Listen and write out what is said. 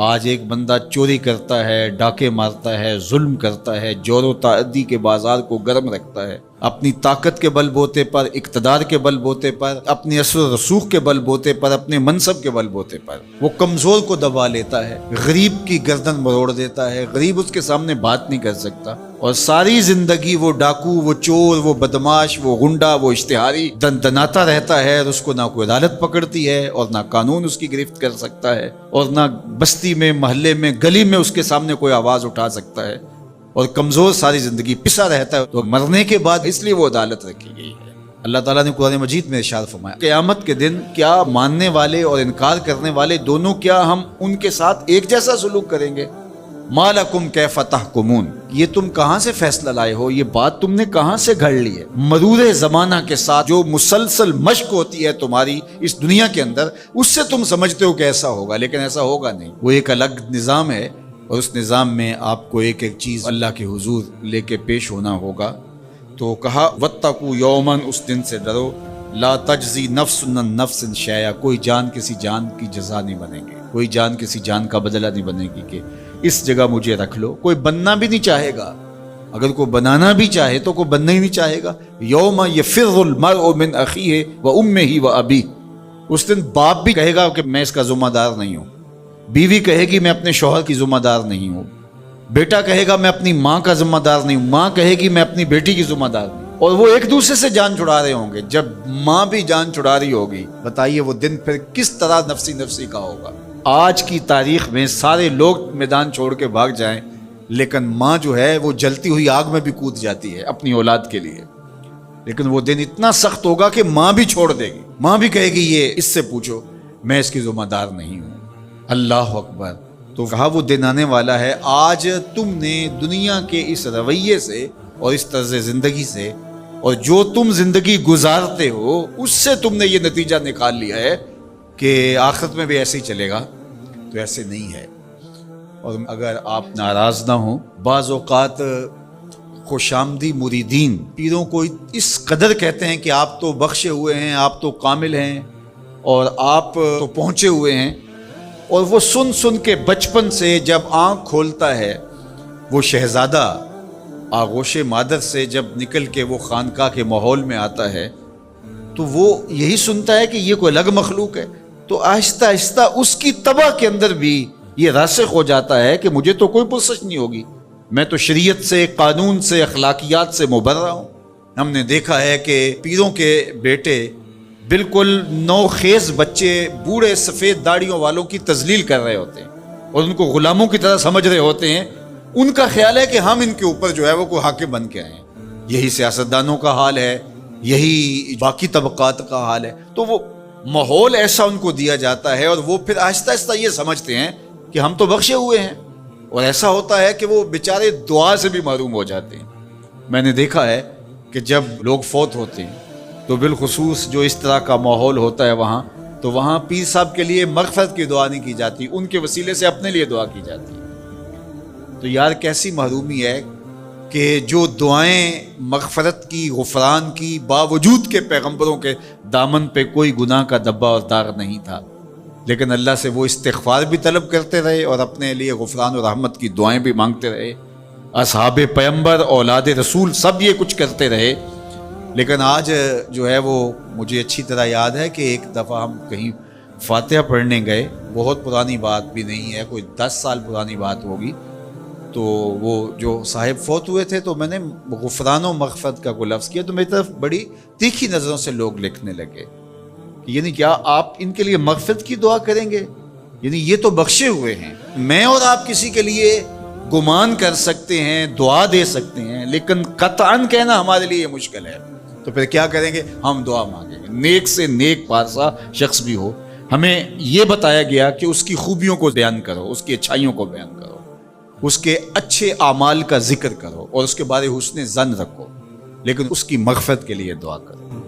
آج ایک بندہ چوری کرتا ہے، ڈاکے مارتا ہے، ظلم کرتا ہے، جور و تعدی کے بازار کو گرم رکھتا ہے، اپنی طاقت کے بل بوتے پر، اقتدار کے بل بوتے پر، اپنی اثر و رسوخ کے بل بوتے پر، اپنے منصب کے بل بوتے پر وہ کمزور کو دبا لیتا ہے، غریب کی گردن مروڑ دیتا ہے، غریب اس کے سامنے بات نہیں کر سکتا، اور ساری زندگی وہ ڈاکو، وہ چور، وہ بدماش، وہ غنڈا، وہ اشتہاری دندناتا رہتا ہے، اور اس کو نہ کوئی عدالت پکڑتی ہے اور نہ قانون اس کی گرفت کر سکتا ہے، اور نہ بستی میں، محلے میں، گلی میں اس کے سامنے کوئی آواز اٹھا سکتا ہے، اور کمزور ساری زندگی پسا رہتا ہے۔ تو مرنے کے بعد اس لیے وہ عدالت رکھی گئی ہے۔ اللہ تعالیٰ نے قرآن مجید میں ارشاد فرمایا قیامت کے دن کیا ماننے والے اور انکار کرنے والے دونوں، کیا ہم ان کے ساتھ ایک جیسا سلوک کریں گے؟ ما لکم کیف تحکمون، یہ تم کہاں سے فیصلہ لائے ہو، یہ بات تم نے کہاں سے گھڑ لی ہے؟ مرور زمانہ کے ساتھ جو مسلسل مشق ہوتی ہے تمہاری اس دنیا کے اندر، اس سے تم سمجھتے ہو کہ ایسا ہوگا، لیکن ایسا ہوگا نہیں۔ وہ ایک الگ نظام ہے، اور اس نظام میں آپ کو ایک ایک چیز اللہ کے حضور لے کے پیش ہونا ہوگا۔ تو کہا واتقوا یوما، اس دن سے ڈرو، لا تجزی نفس عن نفس شیئا، کوئی جان کسی جان کی جزا نہیں بنے گی، کوئی جان کسی جان کا بدلہ نہیں بنے گی کہ اس جگہ مجھے رکھ لو۔ کوئی بننا بھی نہیں چاہے گا، اگر کوئی بنانا بھی چاہے تو کوئی بننا ہی نہیں چاہے گا۔ یوم یفر المرء من اخیہ وامہ وابیہ، اس دن باپ بھی کہے گا کہ میں اس کا ذمہ دار نہیں ہوں، بیوی کہے گی میں اپنے شوہر کی ذمہ دار نہیں ہوں، بیٹا کہے گا میں اپنی ماں کا ذمہ دار نہیں ہوں، ماں کہے گی میں اپنی بیٹی کی ذمہ دار نہیں ہوں، اور وہ ایک دوسرے سے جان چھڑا رہے ہوں گے۔ جب ماں بھی جان چھڑا رہی ہوگی، بتائیے وہ دن پھر کس طرح نفسی نفسی کا ہوگا۔ آج کی تاریخ میں سارے لوگ میدان چھوڑ کے بھاگ جائیں، لیکن ماں جو ہے وہ جلتی ہوئی آگ میں بھی کود جاتی ہے اپنی اولاد کے لیے، لیکن وہ دن اتنا سخت ہوگا کہ ماں بھی چھوڑ دے گی، ماں بھی کہے گی یہ اس سے پوچھو، میں اس کی ذمہ دار نہیں ہوں۔ اللہ اکبر۔ تو کہا وہ دن آنے والا ہے، آج تم نے دنیا کے اس رویے سے اور اس طرز زندگی سے اور جو تم زندگی گزارتے ہو اس سے تم نے یہ نتیجہ نکال لیا ہے کہ آخرت میں بھی ایسے ہی چلے گا، تو ایسے نہیں ہے۔ اور اگر آپ ناراض نہ ہوں، بعض اوقات خوش آمدی مریدین پیروں کو اس قدر کہتے ہیں کہ آپ تو بخشے ہوئے ہیں، آپ تو کامل ہیں، اور آپ تو پہنچے ہوئے ہیں، اور وہ سن سن کے بچپن سے جب آنکھ کھولتا ہے وہ شہزادہ آغوش مادر سے جب نکل کے وہ خانقاہ کے ماحول میں آتا ہے تو وہ یہی سنتا ہے کہ یہ کوئی الگ مخلوق ہے، تو آہستہ آہستہ اس کی طبع کے اندر بھی یہ راسخ ہو جاتا ہے کہ مجھے تو کوئی پرسش نہیں ہوگی، میں تو شریعت سے، قانون سے، اخلاقیات سے مبرہ ہوں۔ ہم نے دیکھا ہے کہ پیروں کے بیٹے بالکل نوخیز بچے بوڑھے سفید داڑھیوں والوں کی تذلیل کر رہے ہوتے ہیں اور ان کو غلاموں کی طرح سمجھ رہے ہوتے ہیں۔ ان کا خیال ہے کہ ہم ان کے اوپر جو ہے وہ کوئی حاکم بن کے آئے ہیں۔ یہی سیاستدانوں کا حال ہے، یہی باقی طبقات کا حال ہے۔ تو وہ ماحول ایسا ان کو دیا جاتا ہے، اور وہ پھر آہستہ آہستہ یہ سمجھتے ہیں کہ ہم تو بخشے ہوئے ہیں، اور ایسا ہوتا ہے کہ وہ بیچارے دعا سے بھی محروم ہو جاتے ہیں۔ میں نے دیکھا ہے کہ جب لوگ فوت ہوتے ہیں تو بالخصوص جو اس طرح کا ماحول ہوتا ہے وہاں، تو وہاں پیر صاحب کے لیے مغفرت کی دعا نہیں کی جاتی، ان کے وسیلے سے اپنے لیے دعا کی جاتی ہے۔ تو یار کیسی محرومی ہے کہ جو دعائیں مغفرت کی، غفران کی، باوجود کے پیغمبروں کے دامن پہ کوئی گناہ کا دبا اور داغ نہیں تھا، لیکن اللہ سے وہ استغفار بھی طلب کرتے رہے اور اپنے لیے غفران و رحمت کی دعائیں بھی مانگتے رہے۔ اصحاب پیغمبر، اولاد رسول سب یہ کچھ کرتے رہے، لیکن آج جو ہے وہ مجھے اچھی طرح یاد ہے کہ ایک دفعہ ہم کہیں فاتحہ پڑھنے گئے، بہت پرانی بات بھی نہیں ہے، کوئی 10 سال پرانی بات ہوگی، تو وہ جو صاحب فوت ہوئے تھے تو میں نے غفران و مغفرت کا کوئی لفظ کیا تو میری طرف بڑی تیکھی نظروں سے لوگ لکھنے لگے، یعنی کیا آپ ان کے لیے مغفرت کی دعا کریں گے؟ یعنی یہ تو بخشے ہوئے ہیں، میں اور آپ کسی کے لیے گمان کر سکتے ہیں، دعا دے سکتے ہیں، لیکن قطعاً کہنا ہمارے لیے یہ مشکل ہے۔ تو پھر کیا کریں گے؟ ہم دعا مانگیں گے۔ نیک سے نیک پارسا شخص بھی ہو، ہمیں یہ بتایا گیا کہ اس کی خوبیوں کو بیان کرو، اس کی اچھائیوں کو بیان کرو، اس کے اچھے اعمال کا ذکر کرو اور اس کے بارے حسن ظن رکھو، لیکن اس کی مغفرت کے لیے دعا کرو۔